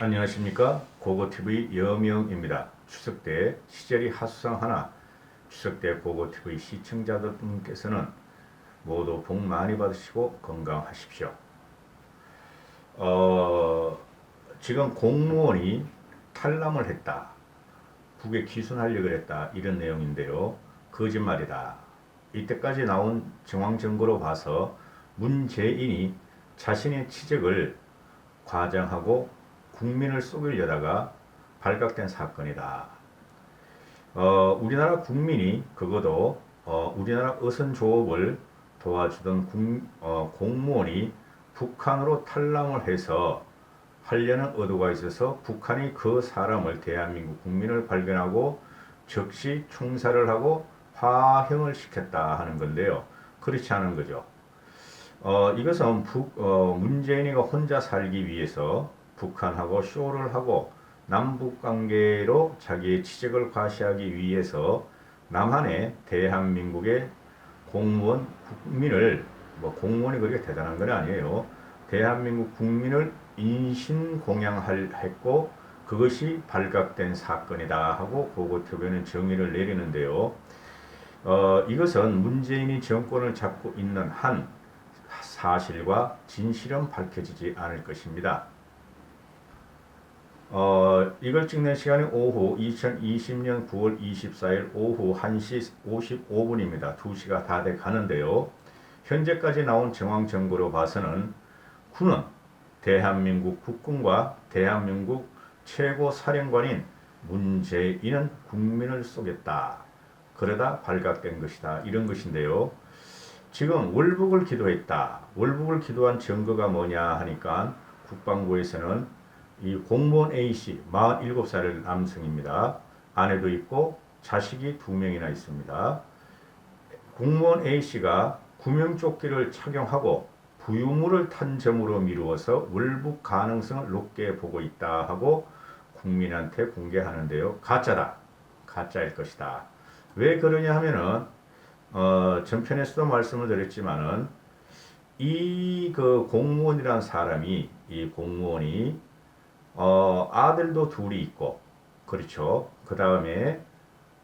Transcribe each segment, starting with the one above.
안녕하십니까. 고고TV 여명입니다. 추석 때 시절이 하수상하나 추석 때 고고TV 시청자분께서는 모두 복 많이 받으시고 건강하십시오. 지금 공무원이 탈남을 했다. 북에 귀순하려고 했다. 이런 내용인데요. 거짓말이다. 이때까지 나온 정황 증거로 봐서 문재인이 자신의 치적을 과장하고 국민을 속이려다가 발각된 사건이다. 우리나라 국민이 적어도 우리나라 어선 조업을 도와주던 공무원이 북한으로 탈남을 해서 하려는 의도가 있어서 북한이 그 사람을 대한민국 국민을 발견하고 즉시 총살을 하고 화형을 시켰다 하는 건데요. 그렇지 않은 거죠. 이것은 문재인이가 혼자 살기 위해서 북한하고 쇼를 하고 남북관계로 자기의 치적을 과시하기 위해서 남한의 대한민국의 공무원 국민을 공무원이 그렇게 대단한 건 아니에요. 대한민국 국민을 인신공양했고 그것이 발각된 사건이다 하고 고고TV는 정의를 내리는데요. 이것은 문재인이 정권을 잡고 있는 한 사실과 진실은 밝혀지지 않을 것입니다. 이걸 찍는 시간이 오후 2020년 9월 24일 오후 1시 55분입니다. 2시가 다 돼 가는데요. 현재까지 나온 정황 정보로 봐서는 군은 대한민국 국군과 대한민국 최고 사령관인 문재인은 국민을 속였다. 그러다 발각된 것이다. 이런 것인데요. 지금 월북을 기도했다. 월북을 기도한 증거가 뭐냐 하니까 국방부에서는 이 공무원 A씨 47살 남성입니다. 아내도 있고 자식이 2명이나 있습니다. 공무원 A씨가 구명조끼를 착용하고 부유물을 탄 점으로 미루어서 월북 가능성을 높게 보고 있다 하고 국민한테 공개하는데요. 가짜다. 가짜일 것이다. 왜 그러냐 하면은 전편에서도 말씀을 드렸지만은 이 공무원이라는 사람이 이 공무원이 아들도 둘이 있고 그렇죠. 그 다음에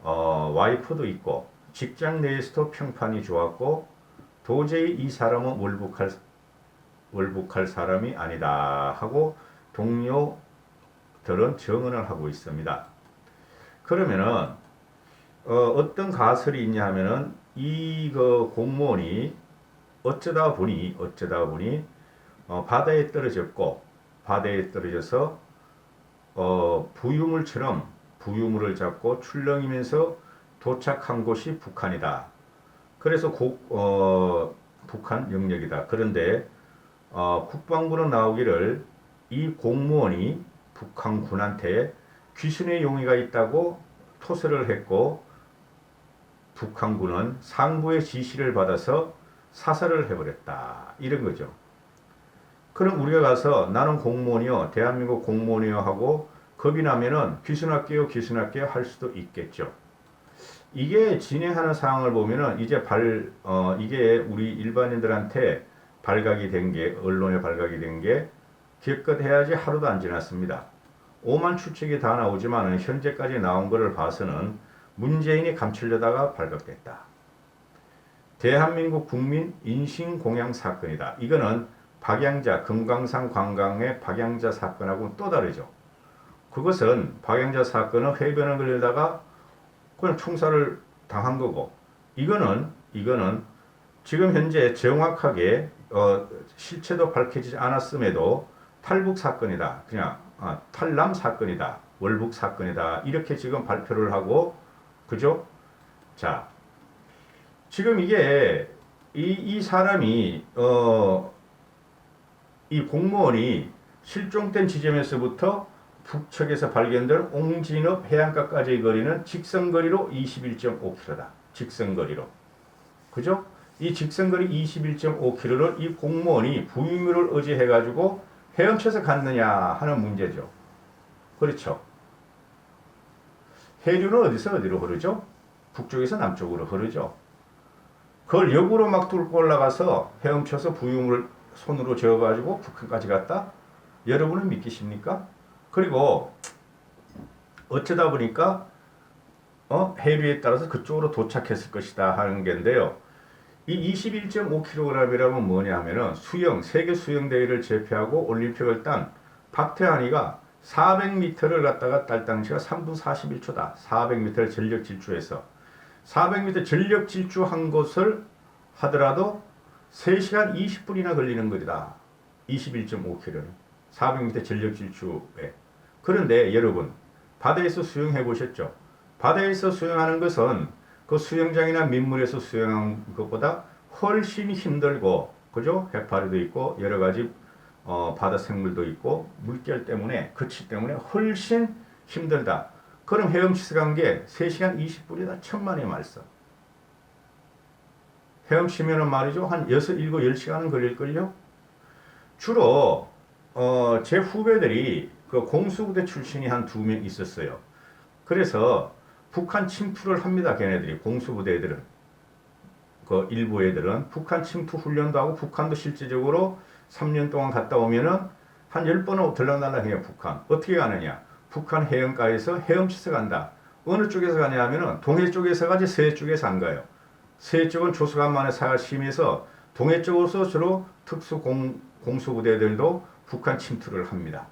와이프도 있고 직장 내에서도 평판이 좋았고 도저히 이 사람은 월북할 사람이 아니다 하고 동료들은 증언을 하고 있습니다. 그러면은 어떤 가설이 있냐 하면은 이 공무원이 어쩌다 보니 바다에 떨어졌고 바다에 떨어져서 부유물처럼 부유물을 잡고 출렁이면서 도착한 곳이 북한이다. 그래서 북한 영역이다. 그런데 국방부는 나오기를 이 공무원이 북한군한테 귀순의 용의가 있다고 토설을 했고 북한군은 상부의 지시를 받아서 사살을 해버렸다. 이런 거죠. 그럼 우리가 가서 나는 공무원이요, 대한민국 공무원이요 하고 겁이 나면은 귀순할게요 할 수도 있겠죠. 이게 진행하는 상황을 보면은 이제 이게 우리 일반인들한테 발각이 된 게, 언론에 발각이 된 게 기껏 해야지 하루도 안 지났습니다. 오만 추측이 다 나오지만은 현재까지 나온 것을 봐서는 문재인이 감추려다가 발각됐다. 대한민국 국민 인신공양 사건이다. 이거는 박양자, 금강산 관광의 박양자 사건하고는 또 다르죠. 그것은 박양자 사건은 해변을 걸려다가 그냥 총살을 당한 거고, 이거는 지금 현재 정확하게 실체도 밝혀지지 않았음에도 탈북 사건이다. 그냥 탈남 사건이다. 월북 사건이다. 이렇게 지금 발표를 하고, 그죠? 자, 지금 이게 이 사람이 이 공무원이 실종된 지점에서부터 북측에서 발견된 옹진읍 해안가까지의 거리는 직선거리로 21.5km다. 직선거리로. 그죠? 이 직선거리 21.5km를 이 공무원이 부유물을 의지해가지고 헤엄쳐서 갔느냐 하는 문제죠. 그렇죠. 해류는 어디서 어디로 흐르죠? 북쪽에서 남쪽으로 흐르죠. 그걸 역으로 막 뚫고 올라가서 헤엄쳐서 부유물을 손으로 저어가지고 북한까지 갔다? 여러분은 믿기십니까? 그리고 어쩌다 보니까 해류에 따라서 그쪽으로 도착했을 것이다 하는 게인데요. 이 21.5kg이라면 뭐냐 하면은 세계 수영 대회를 제패하고 올림픽을 딴 박태환이가 400m를 갖다가 딸 당시가 3분 41초다. 400m를 전력 질주해서 400m 전력 질주한 것을 하더라도 3시간 20분이나 걸리는 거다. 21.5km는 400m 전력 질주에. 그런데 여러분 바다에서 수영해 보셨죠? 바다에서 수영하는 것은 그 수영장이나 민물에서 수영하는 것보다 훨씬 힘들고, 그죠? 해파리도 있고 여러 가지 바다 생물도 있고 물결 때문에 그치 때문에 훨씬 힘들다. 그럼 헤엄치서 간 게 3시간 20분이다. 천만의 말씀. 헤엄치면은 말이죠. 한 6, 7, 10시간은 걸릴걸요? 주로 제 후배들이 그 공수부대 출신이 한 2명 있었어요. 그래서 북한 침투를 합니다. 걔네들이 공수부대 애들은. 그 일부 애들은 북한 침투 훈련도 하고 북한도 실질적으로 3년 동안 갔다 오면은 한 10번은 들락날락해요. 북한. 어떻게 가느냐? 북한 해안가에서 헤엄치서 간다. 어느 쪽에서 가냐 하면은 동해 쪽에서 가지 서해 쪽에서 안 가요. 서해 쪽은 조수간만의 사가 심해서 동해 쪽으로서 주로 특수 공수부대들도 북한 침투를 합니다.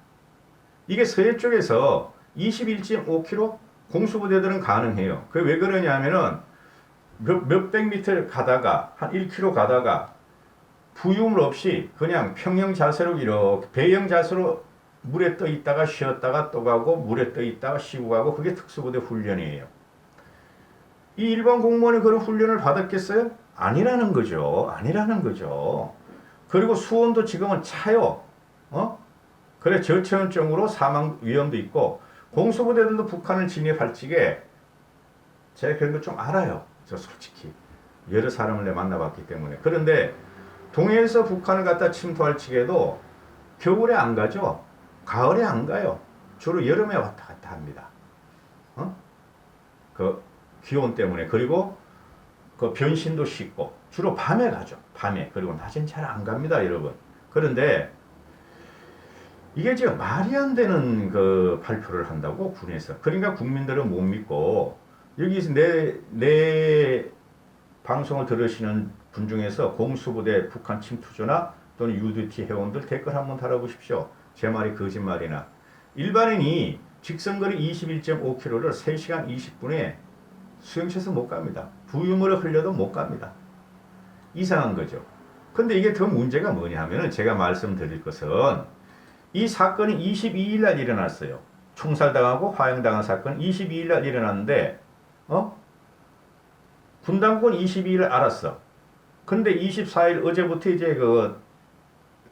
이게 서해 쪽에서 21.5km 공수부대들은 가능해요. 그게 왜 그러냐 하면은 몇백 미터 가다가 한 1km 가다가 부유물 없이 그냥 평형 자세로 이렇게 배영 자세로 물에 떠 있다가 쉬었다가 또 가고 물에 떠 있다가 쉬고 가고 그게 특수부대 훈련이에요. 이 일반 공무원이 그런 훈련을 받았겠어요? 아니라는 거죠. 아니라는 거죠. 그리고 수온도 지금은 차요. 그래 저체온증으로 사망 위험도 있고 공수부대들도 북한을 진입할 적에 제가 그런 거 좀 알아요. 저 솔직히 여러 사람을 내 만나봤기 때문에. 그런데 동해에서 북한을 갖다 침투할 적에도 겨울에 안 가죠. 가을에 안 가요. 주로 여름에 왔다 갔다 합니다. 그 기온 때문에. 그리고 그 변신도 쉽고 주로 밤에 가죠. 밤에. 그리고 낮엔 잘 안 갑니다, 여러분. 그런데 이게 지금 말이 안 되는 그 발표를 한다고 군에서. 그러니까 국민들은 못 믿고 여기서 내 방송을 들으시는 분 중에서 공수부대 북한 침투조나 또는 UDT 회원들 댓글 한번 달아보십시오. 제 말이 거짓말이나. 일반인이 직선거리 21.5km를 3시간 20분에 수영체에서 못 갑니다. 부유물을 흘려도 못 갑니다. 이상한 거죠. 근데 이게 더 문제가 뭐냐 하면은 제가 말씀드릴 것은 이 사건이 22일 날 일어났어요. 총살당하고 화형당한 사건이 22일 날 일어났는데 군당국은 22일 알았어. 근데 24일 어제부터 이제 그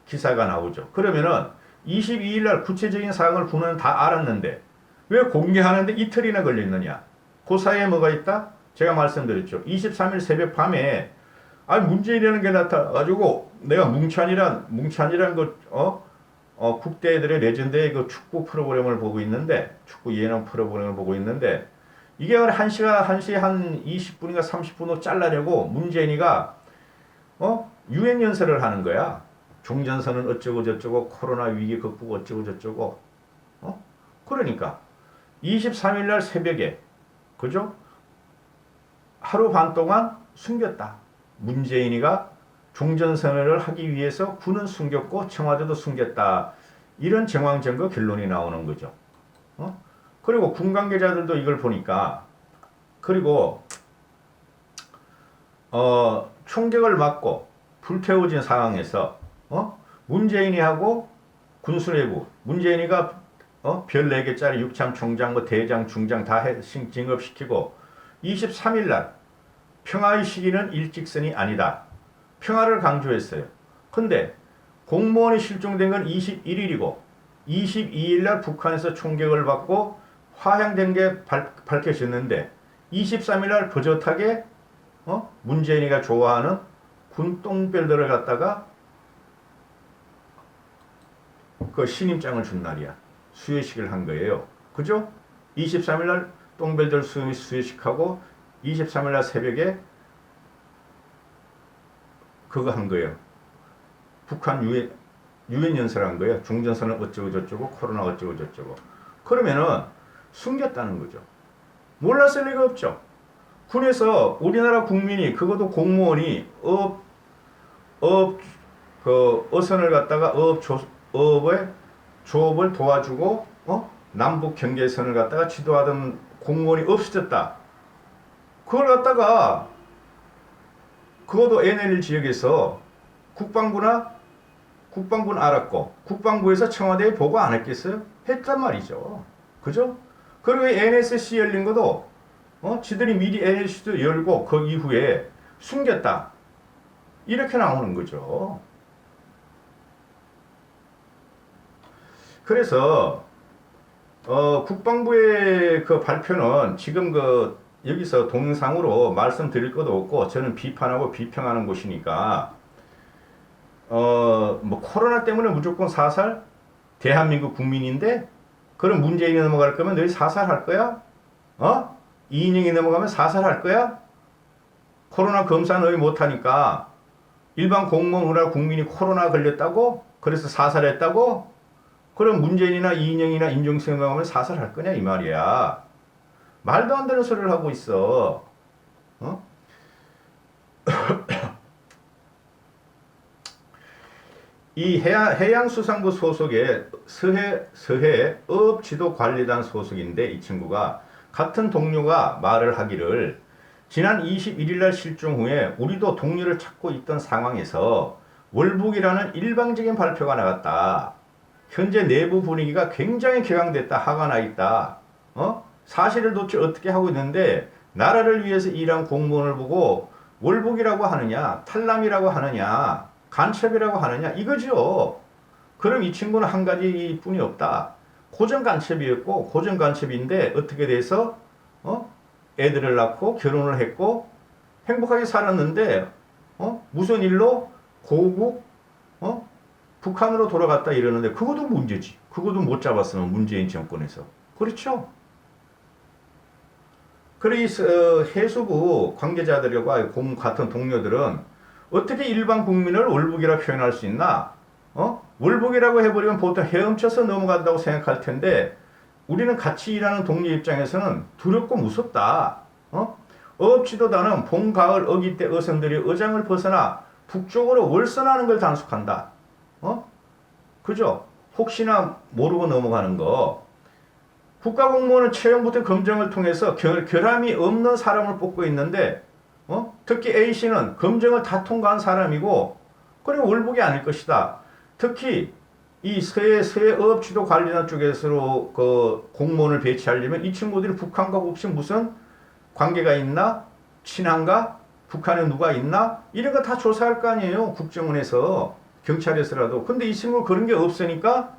기사가 나오죠. 그러면은 22일 날 구체적인 사항을 군은 다 알았는데 왜 공개하는데 이틀이나 걸렸느냐? 그 사이에 뭐가 있다? 제가 말씀드렸죠. 23일 새벽 밤에 문재인이라는 게 나타나가지고 내가 뭉찬이란 그 국대들의 레전드의 그 축구 프로그램을 보고 있는데 축구 예능 프로그램을 보고 있는데 이게 1시 한 20분인가 30분으로 잘라내고 문재인이가 유엔 연설을 하는 거야. 종전선언 어쩌고 저쩌고 코로나 위기 극복 어쩌고 저쩌고. 그러니까 23일 날 새벽에 그죠? 하루 반 동안 숨겼다. 문재인이가 종전선언을 하기 위해서 군은 숨겼고 청와대도 숨겼다. 이런 정황증거 결론이 나오는 거죠. 그리고 군 관계자들도 이걸 보니까 그리고 총격을 맞고 불태워진 상황에서 문재인이 하고 군수내부 문재인이가 별 4개짜리 육참 총장 대장 중장 다 진급시키고 23일 날 평화의 시기는 일직선이 아니다. 평화를 강조했어요. 근데 공무원이 실종된 건 21일이고 22일 날 북한에서 총격을 받고 화형된 게 밝혀졌는데 23일 날 버젓하게 문재인이가 좋아하는 군 똥별들을 갖다가 그 신임장을 준 날이야. 수여식을 한 거예요. 그죠? 23일 날 똥별들 수여식하고 23일 날 새벽에 그거 한 거예요. 북한 유엔 연설한 거예요. 종전선언 어쩌고 저쩌고 코로나 어쩌고 저쩌고. 그러면은 숨겼다는 거죠. 몰랐을 리가 없죠. 군에서 우리나라 국민이, 그것도 공무원이 어선을 갖다가 업의 조업을 도와주고, 남북 경계선을 갖다가 지도하던 공무원이 없어졌다. 그걸 갖다가, 그것도 NL 지역에서 국방부는 알았고, 국방부에서 청와대에 보고 안 했겠어요? 했단 말이죠. 그죠? 그리고 NSC 열린 것도, 지들이 미리 NSC도 열고, 그 이후에 숨겼다. 이렇게 나오는 거죠. 그래서, 국방부의 그 발표는 지금 여기서 동영상으로 말씀드릴 것도 없고, 저는 비판하고 비평하는 곳이니까, 뭐 코로나 때문에 무조건 사살? 대한민국 국민인데 그럼 문재인이 넘어갈 거면 너희 사살할 거야? 이인영이 넘어가면 사살할 거야? 코로나 검사 너희 못하니까 일반 공무원 우리나라 국민이 코로나 걸렸다고? 그래서 사살했다고? 그럼 문재인이나 이인영이나 임종석 넘어가면 사살할 거냐 이 말이야. 말도 안 되는 소리를 하고 있어. 이 해양수산부 소속의 서해 업지도관리단 소속인데, 이 친구가 같은 동료가 말을 하기를, 지난 21일날 실종 후에 우리도 동료를 찾고 있던 상황에서 월북이라는 일방적인 발표가 나갔다. 현재 내부 분위기가 굉장히 격앙됐다. 화가 나 있다. 사실을 도대체 어떻게 하고 있는데 나라를 위해서 일한 공무원을 보고 월북이라고 하느냐, 탈남이라고 하느냐, 간첩이라고 하느냐 이거죠. 그럼 이 친구는 한 가지 뿐이 없다. 고정 간첩이었고, 고정 간첩인데 어떻게 돼서 애들을 낳고 결혼을 했고 행복하게 살았는데 무슨 일로 고국 북한으로 돌아갔다 이러는데, 그것도 문제지. 그것도 못 잡았으면 문재인 정권에서. 그렇죠. 그래서 해수부 관계자들과 같은 동료들은 어떻게 일반 국민을 월북이라 표현할 수 있나? 월북이라고 해버리면 보통 헤엄쳐서 넘어간다고 생각할 텐데, 우리는 같이 일하는 동료 입장에서는 두렵고 무섭다. 어업지도단은 봄, 가을, 어기 때 어선들이 어장을 벗어나 북쪽으로 월선하는 걸 단속한다. 그죠? 혹시나 모르고 넘어가는 거. 국가공무원은 채용부터 검정을 통해서 결함이 없는 사람을 뽑고 있는데, 특히 A씨는 검정을 다 통과한 사람이고, 그리고 월북이 아닐 것이다. 특히 이 서해 어업지도 관리단 쪽에서 그 공무원을 배치하려면 이 친구들이 북한과 혹시 무슨 관계가 있나? 친한가? 북한에 누가 있나? 이런 거 다 조사할 거 아니에요. 국정원에서, 경찰에서라도. 근데 이 친구 그런 게 없으니까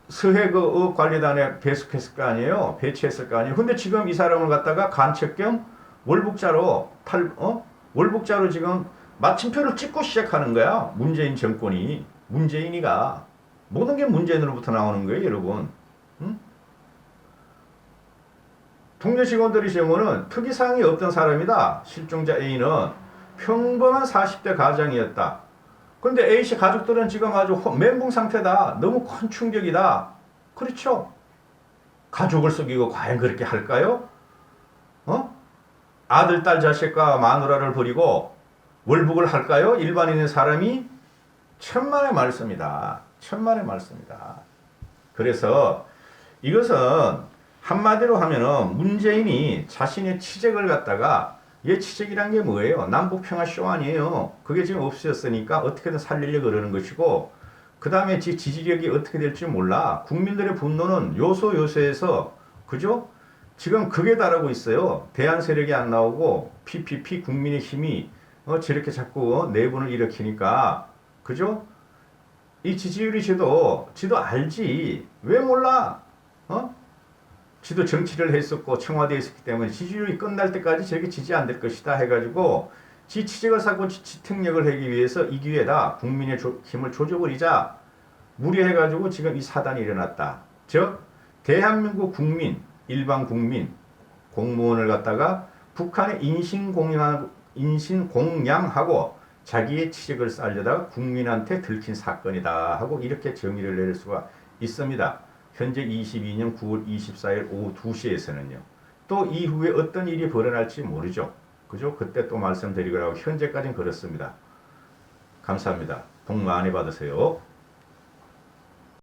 서해 그 어업관리단에 배속했을 거 아니에요. 배치했을 거 아니에요. 근데 지금 이 사람을 갖다가 간첩 겸 월북자로 월북자로 지금 마침표를 찍고 시작하는 거야. 문재인 정권이. 문재인이가. 모든 게 문재인으로부터 나오는 거예요, 여러분. 동료 직원들이 제보는 특이사항이 없던 사람이다. 실종자 A는 평범한 40대 가장이었다. 근데 A씨 가족들은 지금 아주 멘붕 상태다. 너무 큰 충격이다. 그렇죠? 가족을 속이고 과연 그렇게 할까요? 아들, 딸, 자식과 마누라를 버리고 월북을 할까요? 일반인의 사람이? 천만의 말씀이다. 천만의 말씀이다. 그래서 이것은 한마디로 하면은 문재인이 자신의 치적을 갖다가, 얘 치적이란 게 뭐예요? 남북평화쇼 아니에요. 그게 지금 없어졌으니까 어떻게든 살리려고 그러는 것이고, 그 다음에 지지력이 어떻게 될지 몰라. 국민들의 분노는 요소에서, 그죠? 지금 극에 달하고 있어요. 대안 세력이 안 나오고 PPP 국민의 힘이 저렇게 자꾸 내분을 일으키니까, 그죠? 이 지지율이 지도 알지. 왜 몰라? 지도 정치를 했었고 청와대에 있었기 때문에 지지율이 끝날 때까지 저렇게 지지 안 될 것이다 해가지고 지 치적을 사고 지 특력을 하기 위해서 이 기회다. 국민의 힘을 조져버리자. 무리해가지고 지금 이 사단이 일어났다. 즉 대한민국 국민, 일반 국민, 공무원을 갖다가 북한에 인신공양하고 자기의 치적을 쌓으려다가 국민한테 들킨 사건이다 하고 이렇게 정의를 내릴 수가 있습니다. 현재 22년 9월 24일 오후 2시에서는요. 또 이후에 어떤 일이 벌어날지 모르죠. 그죠? 그때 또 말씀드리고 현재까지는 그렇습니다. 감사합니다. 복 많이 받으세요.